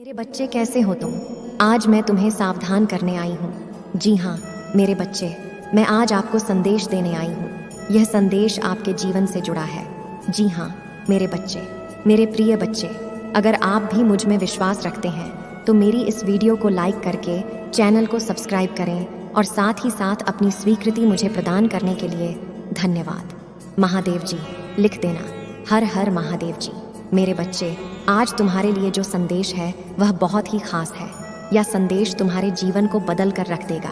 मेरे बच्चे कैसे हो तुम? आज मैं तुम्हें सावधान करने आई हूँ। जी हाँ मेरे बच्चे, मैं आज आपको संदेश देने आई हूँ। यह संदेश आपके जीवन से जुड़ा है। जी हाँ मेरे बच्चे, मेरे प्रिय बच्चे, अगर आप भी मुझ में विश्वास रखते हैं तो मेरी इस वीडियो को लाइक करके चैनल को सब्सक्राइब करें और साथ ही साथ अपनी स्वीकृति मुझे प्रदान करने के लिए धन्यवाद। महादेव जी लिख देना, हर हर महादेव जी। मेरे बच्चे, आज तुम्हारे लिए जो संदेश है वह बहुत ही खास है। यह संदेश तुम्हारे जीवन को बदल कर रख देगा।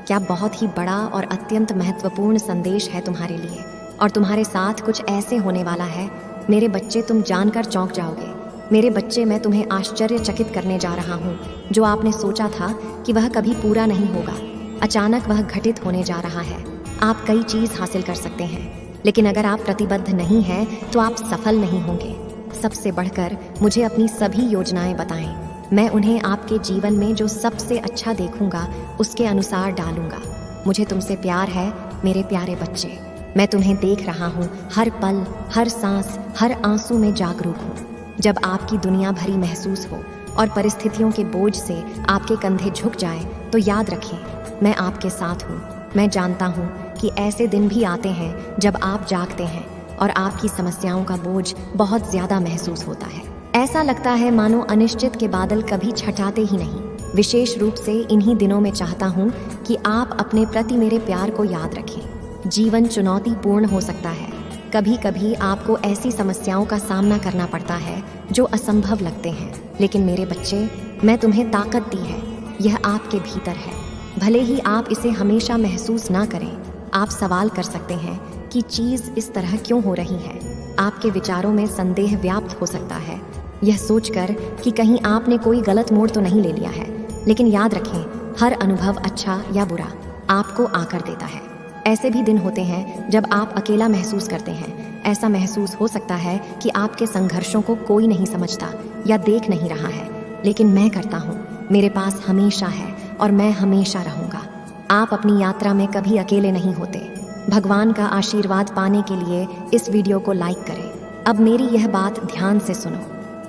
क्या बहुत ही बड़ा और अत्यंत महत्वपूर्ण संदेश है तुम्हारे लिए, और तुम्हारे साथ कुछ ऐसे होने वाला है मेरे बच्चे, तुम जानकर चौंक जाओगे। मेरे बच्चे, मैं तुम्हें आश्चर्यचकित करने जा रहा हूँ। जो आपने सोचा था कि वह कभी पूरा नहीं होगा, अचानक वह घटित होने जा रहा है। आप कई चीज़ हासिल कर सकते हैं, लेकिन अगर आप प्रतिबद्ध नहीं हैं तो आप सफल नहीं होंगे। सबसे बढ़कर मुझे अपनी सभी योजनाएं बताएं। मैं उन्हें आपके जीवन में जो सबसे अच्छा देखूंगा उसके अनुसार डालूंगा। मुझे तुमसे प्यार है मेरे प्यारे बच्चे। मैं तुम्हें देख रहा हूँ, हर पल, हर सांस, हर आंसू में जागरूक हूँ। जब आपकी दुनिया भरी महसूस हो और परिस्थितियों के बोझ से आपके कंधे झुक जाए तो याद रखें, मैं आपके साथ हूँ। मैं जानता हूँ कि ऐसे दिन भी आते हैं जब आप जागते हैं और आपकी समस्याओं का बोझ बहुत ज्यादा महसूस होता है। ऐसा लगता है मानो अनिश्चित के बादल कभी छटाते ही नहीं। विशेष रूप से इन्हीं दिनों में चाहता हूँ कि आप अपने प्रति मेरे प्यार को याद रखें। जीवन चुनौतीपूर्ण हो सकता है। कभी कभी आपको ऐसी समस्याओं का सामना करना पड़ता है जो असंभव लगते हैं, लेकिन मेरे बच्चे, मैं तुम्हें ताकत दी है। यह आपके भीतर है। भले ही आप इसे हमेशा महसूस ना करें, आप सवाल कर सकते हैं कि चीज़ इस तरह क्यों हो रही है। आपके विचारों में संदेह व्याप्त हो सकता है, यह सोचकर कि कहीं आपने कोई गलत मोड़ तो नहीं ले लिया है। लेकिन याद रखें, हर अनुभव अच्छा या बुरा आपको आकर देता है। ऐसे भी दिन होते हैं जब आप अकेला महसूस करते हैं। ऐसा महसूस हो सकता है कि आपके संघर्षों को कोई नहीं समझता या देख नहीं रहा है, लेकिन मैं करता हूँ। मेरे पास हमेशा है और मैं हमेशा रहूँगा। आप अपनी यात्रा में कभी अकेले नहीं होते। भगवान का आशीर्वाद पाने के लिए इस वीडियो को लाइक करें। अब मेरी यह बात ध्यान से सुनो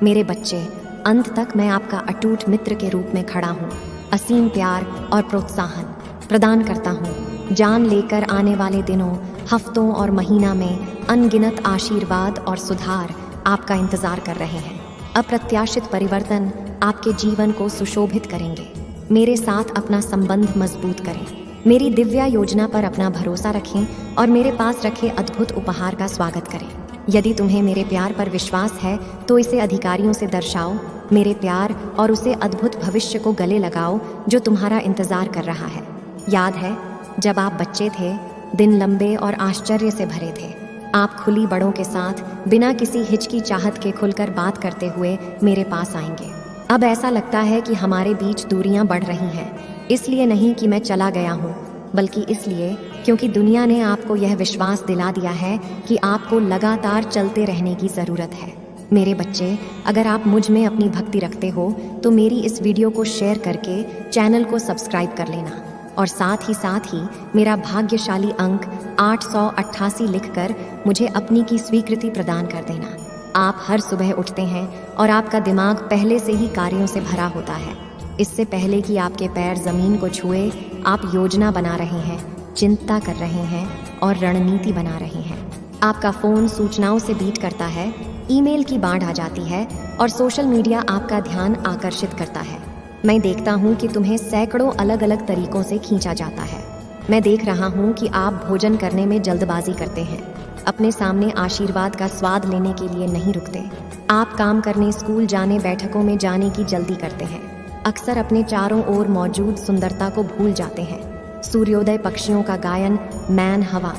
मेरे बच्चे, अंत तक मैं आपका अटूट मित्र के रूप में खड़ा हूँ। असीम प्यार और प्रोत्साहन प्रदान करता हूँ। जान लेकर आने वाले दिनों, हफ्तों और महीना में अनगिनत आशीर्वाद और सुधार आपका इंतजार कर रहे हैं। अप्रत्याशित परिवर्तन आपके जीवन को सुशोभित करेंगे। मेरे साथ अपना संबंध मजबूत करें, मेरी दिव्या योजना पर अपना भरोसा रखें और मेरे पास रखे अद्भुत उपहार का स्वागत करें। यदि तुम्हें मेरे प्यार पर विश्वास है तो इसे अधिकारियों से दर्शाओ। मेरे प्यार और उसे अद्भुत भविष्य को गले लगाओ जो तुम्हारा इंतजार कर रहा है। याद है जब आप बच्चे थे, दिन लंबे और आश्चर्य से भरे थे। आप खुली बड़ों के साथ बिना किसी हिचकिचाहट के खुलकर बात करते हुए मेरे पास आएंगे। अब ऐसा लगता है कि हमारे बीच दूरियां बढ़ रही हैं। इसलिए नहीं कि मैं चला गया हूँ, बल्कि इसलिए क्योंकि दुनिया ने आपको यह विश्वास दिला दिया है कि आपको लगातार चलते रहने की ज़रूरत है। मेरे बच्चे, अगर आप मुझ में अपनी भक्ति रखते हो तो मेरी इस वीडियो को शेयर करके चैनल को सब्सक्राइब कर लेना, और साथ ही मेरा भाग्यशाली अंक 888 लिखकर मुझे अपनी की स्वीकृति प्रदान कर देना। आप हर सुबह उठते हैं और आपका दिमाग पहले से ही कार्यों से भरा होता है। इससे पहले कि आपके पैर जमीन को छुए, आप योजना बना रहे हैं, चिंता कर रहे हैं और रणनीति बना रहे हैं। आपका फ़ोन सूचनाओं से बीट करता है, ईमेल की बाढ़ आ जाती है और सोशल मीडिया आपका ध्यान आकर्षित करता है। मैं देखता हूँ कि तुम्हें सैकड़ों अलग अलग तरीकों से खींचा जाता है। मैं देख रहा हूँ कि आप भोजन करने में जल्दबाजी करते हैं, अपने सामने आशीर्वाद का स्वाद लेने के लिए नहीं रुकते। आप काम करने, स्कूल जाने, बैठकों में जाने की जल्दी करते हैं। अक्सर अपने चारों ओर मौजूद सुंदरता को भूल जाते हैं। सूर्योदय, पक्षियों का गायन, मैन, हवा,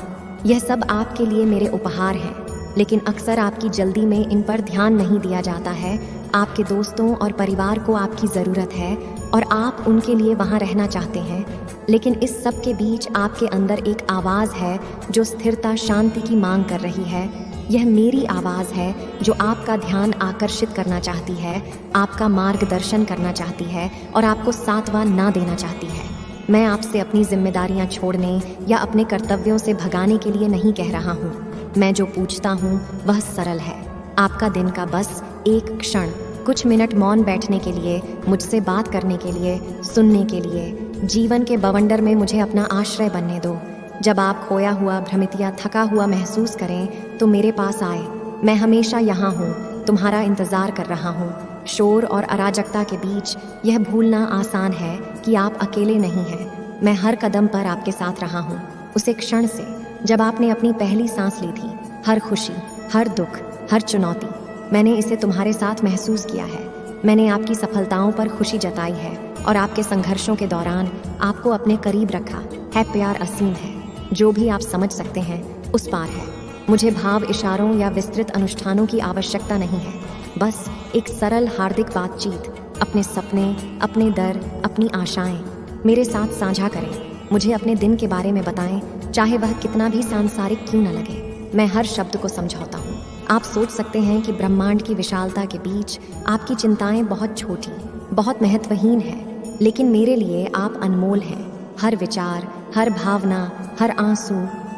यह सब आपके लिए मेरे उपहार हैं, लेकिन अक्सर आपकी जल्दी में इन पर ध्यान नहीं दिया जाता है। आपके दोस्तों और परिवार को आपकी ज़रूरत है और आप उनके लिए वहाँ रहना चाहते हैं, लेकिन इस सब के बीच आपके अंदर एक आवाज़ है जो स्थिरता, शांति की मांग कर रही है। यह मेरी आवाज़ है जो आपका ध्यान आकर्षित करना चाहती है, आपका मार्गदर्शन करना चाहती है और आपको सात्वना ना देना चाहती है। मैं आपसे अपनी जिम्मेदारियां छोड़ने या अपने कर्तव्यों से भगाने के लिए नहीं कह रहा हूँ। मैं जो पूछता हूँ वह सरल है। आपका दिन का बस एक क्षण कुछ मिनट मौन बैठने के लिए, मुझसे बात करने के लिए, सुनने के लिए। जीवन के बवंडर में मुझे अपना आश्रय बनने दो। जब आप खोया हुआ, भ्रमित या थका हुआ महसूस करें तो मेरे पास आए। मैं हमेशा यहाँ हूँ, तुम्हारा इंतज़ार कर रहा हूँ। शोर और अराजकता के बीच यह भूलना आसान है कि आप अकेले नहीं हैं। मैं हर कदम पर आपके साथ रहा हूँ, उसे क्षण से जब आपने अपनी पहली सांस ली थी। हर खुशी, हर दुख, हर चुनौती, मैंने इसे तुम्हारे साथ महसूस किया है। मैंने आपकी सफलताओं पर खुशी जताई है और आपके संघर्षों के दौरान आपको अपने करीब रखा है। प्यार असीम है, जो भी आप समझ सकते हैं उस पार है। मुझे भाव, इशारों या विस्तृत अनुष्ठानों की आवश्यकता नहीं है। बस एक सरल हार्दिक बातचीत, अपने सपने, अपने डर, अपनी आशाएं मेरे साथ साझा करें। मुझे अपने दिन के बारे में बताएं, चाहे वह कितना भी सांसारिक क्यों न लगे। मैं हर शब्द को समझौता हूँ। आप सोच सकते हैं कि ब्रह्मांड की विशालता के बीच आपकी चिंताएं बहुत छोटी, बहुत महत्वहीन हैं, लेकिन मेरे लिए आप अनमोल हैं। हर विचार, हर भावना, हर आंसू,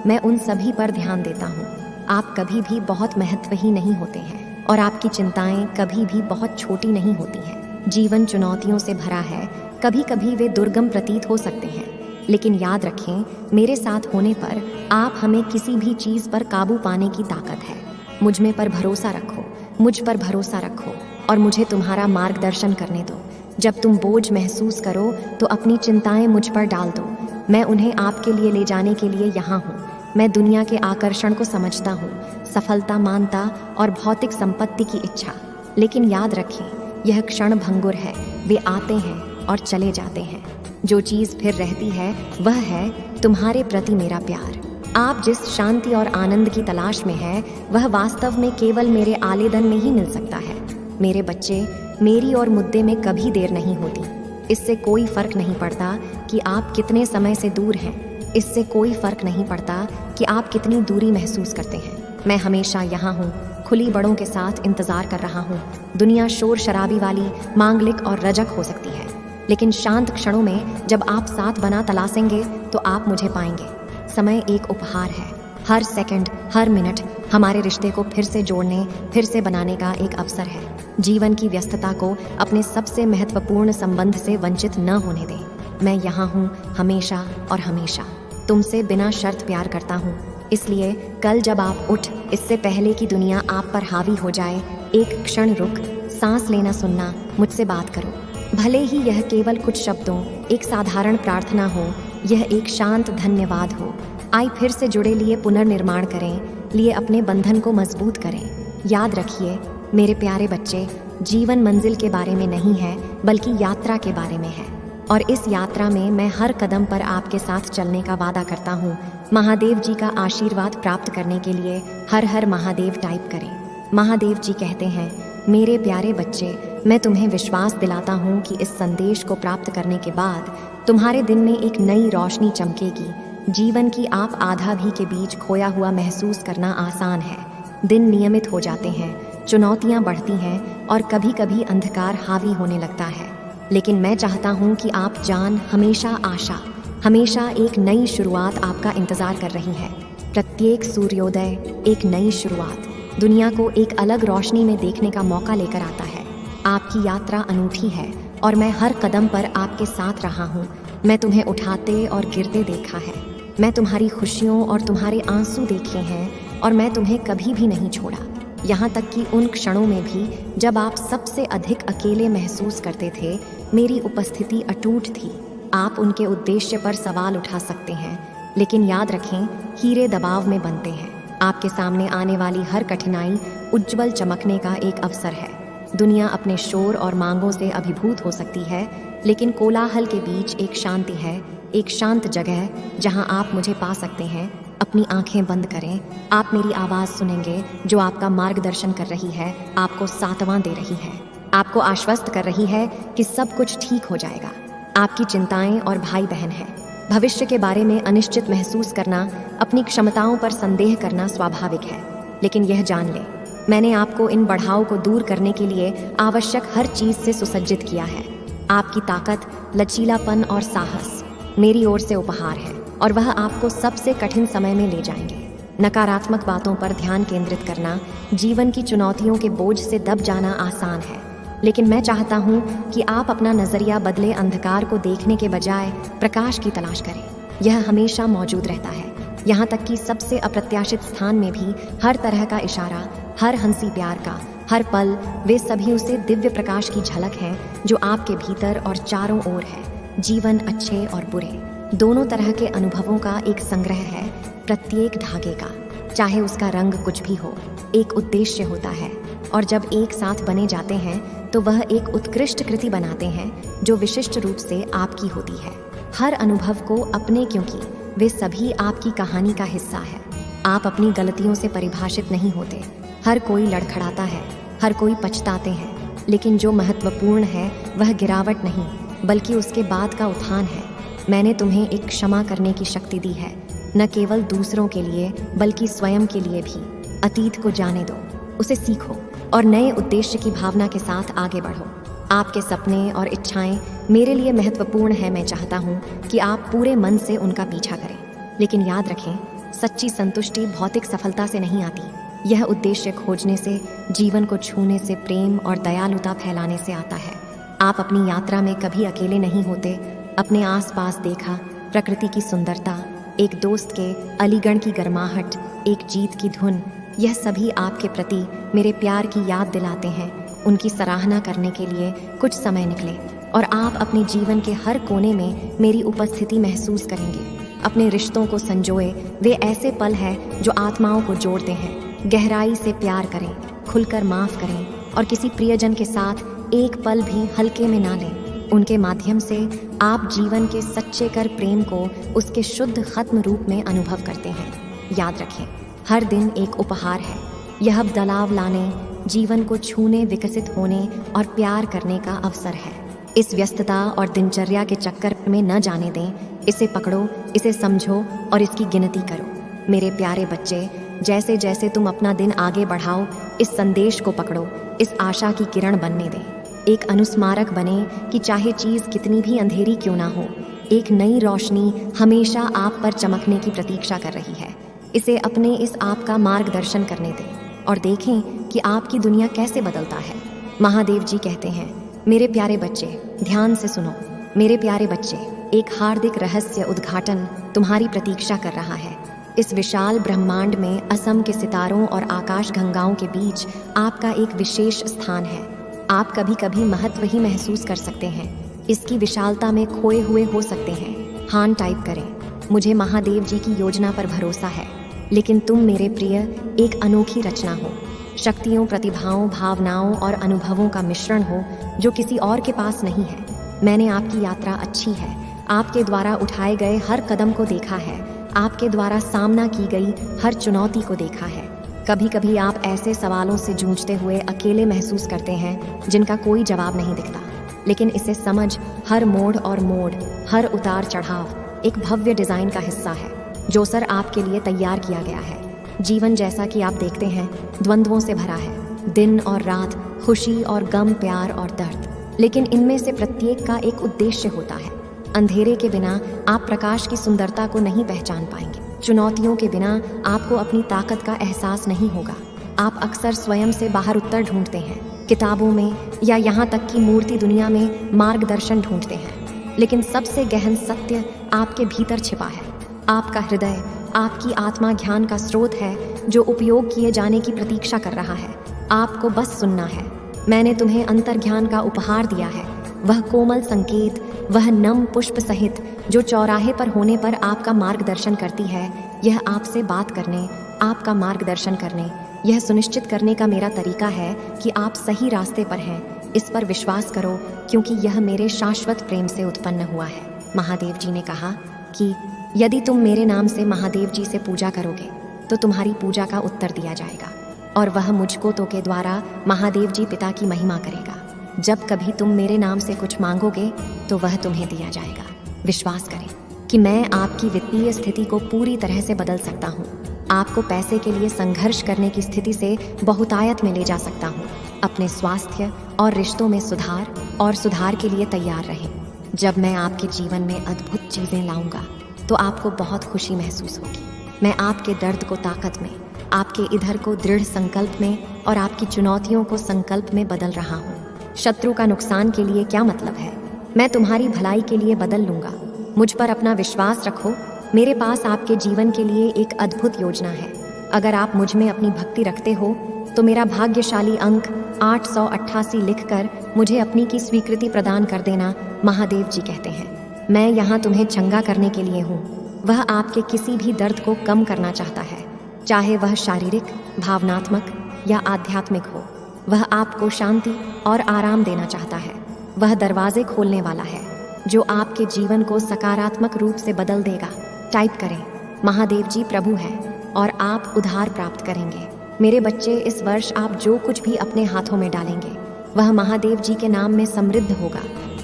मैं उन सभी पर ध्यान देता हूँ। आप कभी भी बहुत महत्वहीन नहीं होते हैं और आपकी चिंताएं कभी भी बहुत छोटी नहीं होती हैं। जीवन चुनौतियों से भरा है, कभी कभी वे दुर्गम प्रतीत हो सकते हैं, लेकिन याद रखें, मेरे साथ होने पर आप हमें किसी भी चीज़ पर काबू पाने की ताकत है। मुझ में पर भरोसा रखो, मुझ पर भरोसा रखो और मुझे तुम्हारा मार्गदर्शन करने दो। जब तुम बोझ महसूस करो तो अपनी चिंताएं मुझ पर डाल दो। मैं उन्हें आपके लिए ले जाने के लिए यहाँ हूँ। मैं दुनिया के आकर्षण को समझता हूँ, सफलता, मानता और भौतिक संपत्ति की इच्छा, लेकिन याद रखें, यह क्षण भंगुर है। वे आते हैं और चले जाते हैं। जो चीज़ फिर रहती है वह है तुम्हारे प्रति मेरा प्यार। आप जिस शांति और आनंद की तलाश में हैं, वह वास्तव में केवल मेरे आलिंगन में ही मिल सकता है। मेरे बच्चे, मेरी और मुद्दे में कभी देर नहीं होती। इससे कोई फर्क नहीं पड़ता कि आप कितने समय से दूर हैं। इससे कोई फर्क नहीं पड़ता कि आप कितनी दूरी महसूस करते हैं। मैं हमेशा यहाँ हूँ, खुली बड़ों के साथ इंतजार कर रहा हूँ। दुनिया शोर शराबी वाली, मांगलिक और रजक हो सकती है, लेकिन शांत क्षणों में जब आप साथ बना तलाशेंगे तो आप मुझे पाएंगे। समय एक उपहार है। हर सेकंड, हर मिनट हमारे रिश्ते को फिर से जोड़ने, फिर से बनाने का एक अवसर है। जीवन की व्यस्तता को अपने सबसे महत्वपूर्ण संबंध से वंचित न होने दें। मैं यहाँ हूँ, हमेशा और हमेशा तुमसे बिना शर्त प्यार करता हूँ। इसलिए कल जब आप उठ, इससे पहले कि दुनिया आप पर हावी हो जाए, एक क्षण रुक, सांस लेना, सुनना, मुझसे बात करो। भले ही यह केवल कुछ शब्दों, एक साधारण प्रार्थना हो, यह एक शांत धन्यवाद हो। आइए फिर से जुड़े लिए पुनर्निर्माण करें, लिए अपने बंधन को मजबूत करें। याद रखिए मेरे प्यारे बच्चे, जीवन मंजिल के बारे में नहीं है, बल्कि यात्रा के बारे में है। और इस यात्रा में मैं हर कदम पर आपके साथ चलने का वादा करता हूँ। महादेव जी का आशीर्वाद प्राप्त करने के लिए हर हर महादेव टाइप करें। महादेव जी कहते हैं, मेरे प्यारे बच्चे, मैं तुम्हें विश्वास दिलाता हूँ कि इस संदेश को प्राप्त करने के बाद तुम्हारे दिन में एक नई रोशनी चमकेगी। जीवन की आप आधा भी के बीच खोया हुआ महसूस करना आसान है। दिन नियमित हो जाते हैं, चुनौतियाँ बढ़ती हैं और कभी कभी अंधकार हावी होने लगता है, लेकिन मैं चाहता हूँ कि आप जान, हमेशा आशा, हमेशा एक नई शुरुआत आपका इंतज़ार कर रही है। प्रत्येक सूर्योदय एक नई शुरुआत दुनिया को एक अलग रोशनी में देखने का मौका लेकर आता है। आपकी यात्रा अनूठी है और मैं हर कदम पर आपके साथ रहा हूँ। मैं तुम्हें उठाते और गिरते देखा है। मैं तुम्हारी खुशियों और तुम्हारे आंसू देखे हैं और मैं तुम्हें कभी भी नहीं छोड़ा। यहाँ तक कि उन क्षणों में भी जब आप सबसे अधिक अकेले महसूस करते थे, मेरी उपस्थिति अटूट थी। आप उनके उद्देश्य पर सवाल उठा सकते हैं, लेकिन याद रखें, हीरे दबाव में बनते हैं। आपके सामने आने वाली हर कठिनाई उज्जवल चमकने का एक अवसर है। दुनिया अपने शोर और मांगों से अभिभूत हो सकती है, लेकिन कोलाहल के बीच एक शांति है, एक शांत जगह जहां आप मुझे पा सकते हैं। अपनी आंखें बंद करें, आप मेरी आवाज़ सुनेंगे जो आपका मार्गदर्शन कर रही है, आपको सांत्वना दे रही है, आपको आश्वस्त कर रही है कि सब कुछ ठीक हो जाएगा। आपकी चिंताएं और भाई बहन हैं। भविष्य के बारे में अनिश्चित महसूस करना, अपनी क्षमताओं पर संदेह करना स्वाभाविक है, लेकिन यह जान ले, मैंने आपको इन बढ़ाव को दूर करने के लिए आवश्यक हर चीज़ से सुसज्जित किया है। आपकी ताकत, लचीलापन और साहस मेरी ओर से उपहार है और वह आपको सबसे कठिन समय में ले जाएंगे। नकारात्मक बातों पर ध्यान केंद्रित करना, जीवन की चुनौतियों के बोझ से दब जाना आसान है, लेकिन मैं चाहता हूँ कि आप अपना नजरिया बदले, अंधकार को देखने के बजाय प्रकाश की तलाश करें। यह हमेशा मौजूद रहता है, यहाँ तक कि सबसे अप्रत्याशित स्थान में भी। हर तरह का इशारा, हर हंसी प्यार का, हर पल, वे सभी उसे दिव्य प्रकाश की झलक हैं जो आपके भीतर और चारों ओर है। जीवन अच्छे और बुरे दोनों तरह के अनुभवों का एक संग्रह है। प्रत्येक धागे का, चाहे उसका रंग कुछ भी हो, एक उद्देश्य होता है, और जब एक साथ बने जाते हैं तो वह एक उत्कृष्ट कृति बनाते हैं जो विशिष्ट रूप से आपकी होती है। हर अनुभव को अपने, क्योंकि वे सभी आपकी कहानी का हिस्सा है। आप अपनी गलतियों से परिभाषित नहीं होते। हर कोई लड़खड़ाता है, हर कोई पछताते हैं, लेकिन जो महत्वपूर्ण है वह गिरावट नहीं, बल्कि उसके बाद का उत्थान है। मैंने तुम्हें एक क्षमा करने की शक्ति दी है, न केवल दूसरों के लिए बल्कि स्वयं के लिए भी। अतीत को जाने दो, उसे सीखो और नए उद्देश्य की भावना के साथ आगे बढ़ो। आपके सपने और इच्छाएं मेरे लिए महत्वपूर्ण है। मैं चाहता हूँ कि आप पूरे मन से उनका पीछा करें, लेकिन याद रखें, सच्ची संतुष्टि भौतिक सफलता से नहीं आती। यह उद्देश्य खोजने से, जीवन को छूने से, प्रेम और दयालुता फैलाने से आता है। आप अपनी यात्रा में कभी अकेले नहीं होते। अपने आसपास देखा, प्रकृति की सुंदरता, एक दोस्त के अलीगढ़ की गर्माहट, एक जीत की धुन, यह सभी आपके प्रति मेरे प्यार की याद दिलाते हैं। उनकी सराहना करने के लिए कुछ समय निकले और आप अपने जीवन के हर कोने में मेरी उपस्थिति महसूस करेंगे। अपने रिश्तों को संजोए, वे ऐसे पल हैं जो आत्माओं को जोड़ते हैं। गहराई से प्यार करें, खुलकर माफ करें और किसी प्रियजन के साथ एक पल भी हल्के में ना लें। उनके माध्यम से आप जीवन के सच्चे कर प्रेम को उसके शुद्ध खत्म रूप में अनुभव करते हैं। याद रखें, हर दिन एक उपहार है। यह बदलाव लाने, जीवन को छूने, विकसित होने और प्यार करने का अवसर है। इस व्यस्तता और दिनचर्या के चक्कर में न जाने दें। इसे पकड़ो, इसे समझो और इसकी गिनती करो। मेरे प्यारे बच्चे, जैसे जैसे तुम अपना दिन आगे बढ़ाओ, इस संदेश को पकड़ो, इस आशा की किरण बनने दें। एक अनुस्मारक बने कि चाहे चीज़ कितनी भी अंधेरी क्यों ना हो, एक नई रोशनी हमेशा आप पर चमकने की प्रतीक्षा कर रही है। इसे अपने इस आप का मार्गदर्शन करने दें और देखें कि आपकी दुनिया कैसे बदलता है। महादेव जी कहते हैं, मेरे प्यारे बच्चे, ध्यान से सुनो। मेरे प्यारे बच्चे, एक हार्दिक रहस्य उद्घाटन तुम्हारी प्रतीक्षा कर रहा है। इस विशाल ब्रह्मांड में असम के सितारों और आकाश गंगाओं के बीच आपका एक विशेष स्थान है। आप कभी कभी महत्व ही महसूस कर सकते हैं, इसकी विशालता में खोए हुए हो सकते हैं। हान टाइप करें। मुझे महादेव जी की योजना पर भरोसा है, लेकिन तुम मेरे प्रिय एक अनोखी रचना हो। शक्तियों, प्रतिभाओं, भावनाओं और अनुभवों का मिश्रण हो जो किसी और के पास नहीं है। मैंने आपकी यात्रा अच्छी है, आपके द्वारा उठाए गए हर कदम को देखा है, आपके द्वारा सामना की गई हर चुनौती को देखा है। कभी कभी आप ऐसे सवालों से जूझते हुए अकेले महसूस करते हैं जिनका कोई जवाब नहीं दिखता, लेकिन इसे समझ, हर मोड़ और मोड़, हर उतार चढ़ाव एक भव्य डिजाइन का हिस्सा है जो सर आपके लिए तैयार किया गया है। जीवन, जैसा कि आप देखते हैं, द्वंद्वों से भरा है। दिन और रात, खुशी और गम, प्यार और दर्द, लेकिन इनमें से प्रत्येक का एक उद्देश्य होता है। अंधेरे के बिना आप प्रकाश की सुंदरता को नहीं पहचान पाएंगे। चुनौतियों के बिना आपको अपनी ताकत का एहसास नहीं होगा। आप अक्सर स्वयं से बाहर उत्तर ढूंढते हैं, किताबों में या यहाँ तक कि मूर्ति दुनिया में मार्गदर्शन ढूंढते हैं, लेकिन सबसे गहन सत्य आपके भीतर छिपा है। आपका हृदय, आपकी आत्मा ज्ञान का स्रोत है जो उपयोग किए जाने की प्रतीक्षा कर रहा है। आपको बस सुनना है। मैंने तुम्हें अंतर्ज्ञान का उपहार दिया है, वह कोमल संकेत, वह नम पुष्प सहित जो चौराहे पर होने पर आपका मार्गदर्शन करती है। यह आपसे बात करने, आपका मार्गदर्शन करने, यह सुनिश्चित करने का मेरा तरीका है कि आप सही रास्ते पर हैं। इस पर विश्वास करो, क्योंकि यह मेरे शाश्वत प्रेम से उत्पन्न हुआ है। महादेव जी ने कहा कि यदि तुम मेरे नाम से महादेव जी से पूजा करोगे तो तुम्हारी पूजा का उत्तर दिया जाएगा, और वह मुझको तो के द्वारा महादेव जी पिता की महिमा करेगा। जब कभी तुम मेरे नाम से कुछ मांगोगे तो वह तुम्हें दिया जाएगा। विश्वास करें कि मैं आपकी वित्तीय स्थिति को पूरी तरह से बदल सकता हूँ। आपको पैसे के लिए संघर्ष करने की स्थिति से बहुतायत में ले जा सकता हूँ। अपने स्वास्थ्य और रिश्तों में सुधार के लिए तैयार रहें। जब मैं आपके जीवन में अद्भुत चीजें लाऊंगा तो आपको बहुत खुशी महसूस होगी। मैं आपके दर्द को ताकत में, आपके इधर को दृढ़ संकल्प में और आपकी चुनौतियों को संकल्प में बदल रहा हूँ। शत्रु का नुकसान के लिए क्या मतलब है? मैं तुम्हारी भलाई के लिए बदल लूंगा। मुझ पर अपना विश्वास रखो। मेरे पास आपके जीवन के लिए एक अद्भुत योजना है। अगर आप मुझ में अपनी भक्ति रखते हो तो मेरा भाग्यशाली अंक 888 लिखकर मुझे अपनी की स्वीकृति प्रदान कर देना, महादेव जी कहते हैं। मैं यहाँ तुम्हें चंगा करने के लिए हूँ। वह आपके किसी भी दर्द को कम करना चाहता है, चाहे वह शारीरिक, भावनात्मक या आध्यात्मिक हो। वह आपको शांति और आराम देना चाहता है। वह दरवाजे खोलने वाला है जो आपके जीवन को सकारात्मक रूप से बदल देगा। टाइप करें, महादेव जी प्रभु है और आप उधार प्राप्त करेंगे। मेरे बच्चे, इस वर्ष आप जो कुछ भी अपने हाथों में डालेंगे वह महादेव जी के नाम में समृद्ध होगा।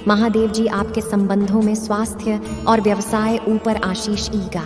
महादेव जी आपके संबंधों में स्वास्थ्य और व्यवसाय ऊपर आशीष ईगा।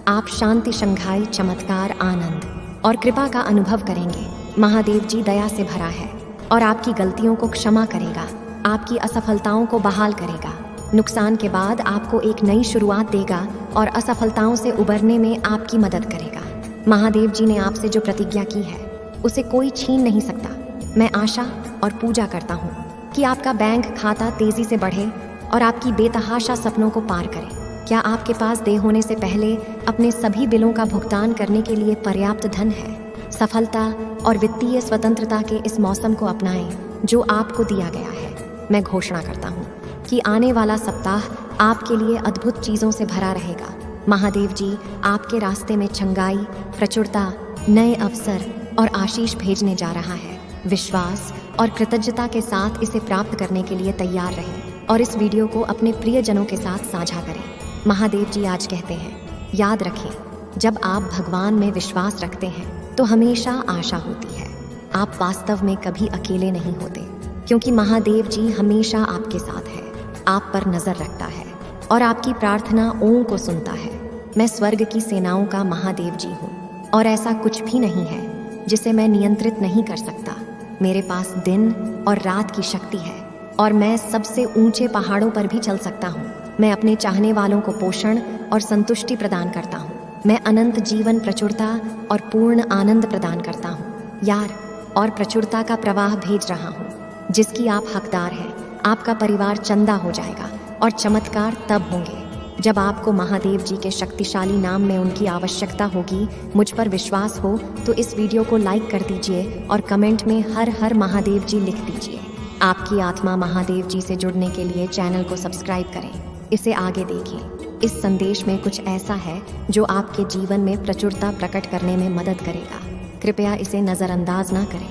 आप शांति, शंघाई, चमत्कार, आनंद और कृपा का अनुभव करेंगे। महादेव जी दया से भरा है और आपकी गलतियों को क्षमा करेगा, आपकी असफलताओं को बहाल करेगा, नुकसान के बाद आपको एक नई शुरुआत देगा और असफलताओं से उबरने में आपकी मदद करेगा। महादेव जी ने आपसे जो प्रतिज्ञा की है उसे कोई छीन नहीं सकता। मैं आशा और पूजा करता हूँ कि आपका बैंक खाता तेजी से बढ़े और आपकी बेतहाशा सपनों को पार करे। क्या आपके पास देय होने से पहले अपने सभी बिलों का भुगतान करने के लिए पर्याप्त धन है? सफलता और वित्तीय स्वतंत्रता के इस मौसम को अपनाएं जो आपको दिया गया है। मैं घोषणा करता हूँ कि आने वाला सप्ताह आपके लिए अद्भुत चीज़ों से भरा रहेगा। महादेव जी आपके रास्ते में चंगाई, प्रचुरता, नए अवसर और आशीष भेजने जा रहा है। विश्वास और कृतज्ञता के साथ इसे प्राप्त करने के लिए तैयार रहें और इस वीडियो को अपने प्रियजनों के साथ साझा करें। महादेव जी आज कहते हैं, याद रखें, जब आप भगवान में विश्वास रखते हैं तो हमेशा आशा होती है। आप वास्तव में कभी अकेले नहीं होते, क्योंकि महादेव जी हमेशा आपके साथ है, आप पर नजर रखता है और आपकी प्रार्थनाओं को सुनता है। मैं स्वर्ग की सेनाओं का महादेव जी हूँ और ऐसा कुछ भी नहीं है जिसे मैं नियंत्रित नहीं कर सकता। मेरे पास दिन और रात की शक्ति है और मैं सबसे ऊंचे पहाड़ों पर भी चल सकता हूँ। मैं अपने चाहने वालों को पोषण और संतुष्टि प्रदान करता हूँ। मैं अनंत जीवन, प्रचुरता और पूर्ण आनंद प्रदान करता हूँ। यार और प्रचुरता का प्रवाह भेज रहा हूँ जिसकी आप हकदार हैं। आपका परिवार चंदा हो जाएगा और चमत्कार तब होंगे जब आपको महादेव जी के शक्तिशाली नाम में उनकी आवश्यकता होगी। मुझ पर विश्वास हो तो इस वीडियो को लाइक कर दीजिए और कमेंट में हर हर महादेव जी लिख दीजिए। आपकी आत्मा महादेव जी से जुड़ने के लिए चैनल को सब्सक्राइब करें, इसे आगे देखें। इस संदेश में कुछ ऐसा है जो आपके जीवन में प्रचुरता प्रकट करने में मदद करेगा। कृपया इसे नज़रअंदाज ना करें।